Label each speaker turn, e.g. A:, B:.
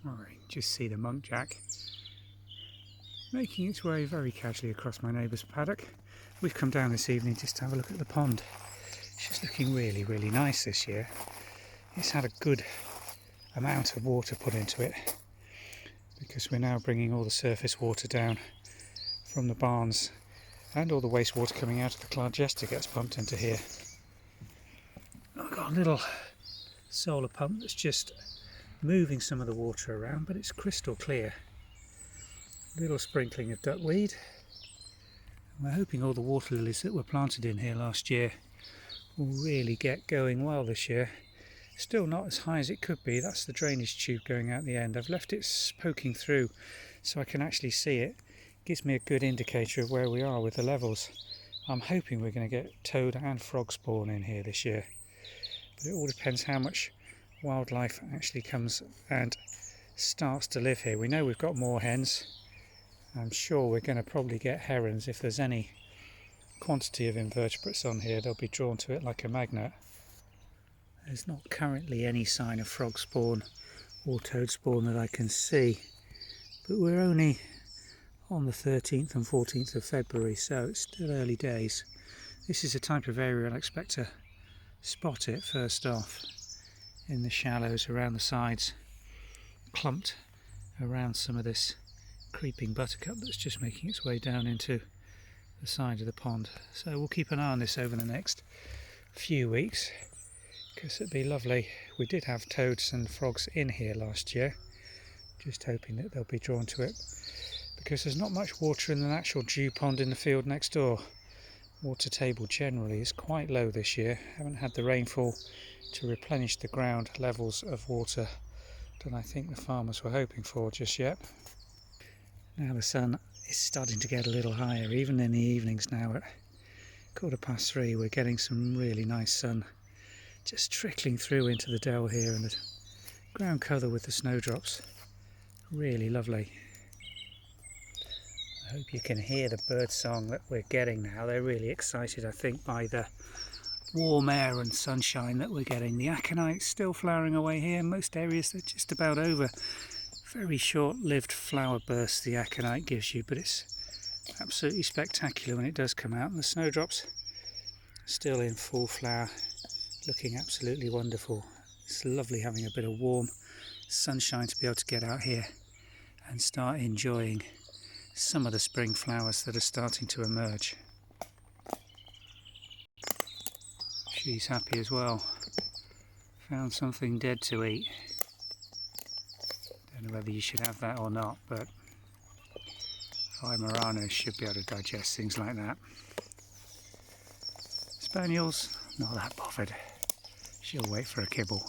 A: Alright, just see the muntjac making its way very casually across my neighbour's paddock. We've come down this evening just to have a look at the pond. It's just looking really, really nice this year. It's had a good amount of water put into it because we're now bringing all the surface water down from the barns, and all the wastewater coming out of the clargester gets pumped into here. I've got a little solar pump that's just moving some of the water around, but it's crystal clear. A little sprinkling of duckweed. We're hoping all the water lilies that were planted in here last year will really get going well this year. Still not as high as it could be. That's the drainage tube going out the end. I've left it poking through so I can actually see it. Gives me a good indicator of where we are with the levels. I'm hoping we're going to get toad and frog spawn in here this year, but it all depends how much wildlife actually comes and starts to live here. We know we've got more hens. I'm sure we're going to probably get herons. If there's any quantity of invertebrates on here, they'll be drawn to it like a magnet. There's not currently any sign of frog spawn or toad spawn that I can see, but we're only on the 13th and 14th of February, so it's still early days. This is a type of area I'd expect to spot it first off in the shallows around the sides, clumped around some of this creeping buttercup that's just making its way down into the side of the pond. So we'll keep an eye on this over the next few weeks, because it'd be lovely. We did have toads and frogs in here last year, just hoping that they'll be drawn to it, because there's not much water in the natural dew pond in the field next door. Water table generally is quite low this year. Haven't had the rainfall to replenish the ground levels of water that I think the farmers were hoping for just yet. Now the sun is starting to get a little higher, even in the evenings now at 3:15 we're getting some really nice sun just trickling through into the dell here, and the ground colour with the snowdrops. Really lovely. I hope you can hear the bird song that we're getting now. They're really excited, I think, by the warm air and sunshine that we're getting. The aconite's still flowering away here. In most areas they're just about over. Very short-lived flower bursts the aconite gives you, but it's absolutely spectacular when it does come out. And the snowdrops still in full flower, looking absolutely wonderful. It's lovely having a bit of warm sunshine to be able to get out here and start enjoying some of the spring flowers that are starting to emerge. She's happy as well. Found something dead to eat. Don't know whether you should have that or not, but Weimaranas should be able to digest things like that. Spaniels, not that bothered. She'll wait for a kibble.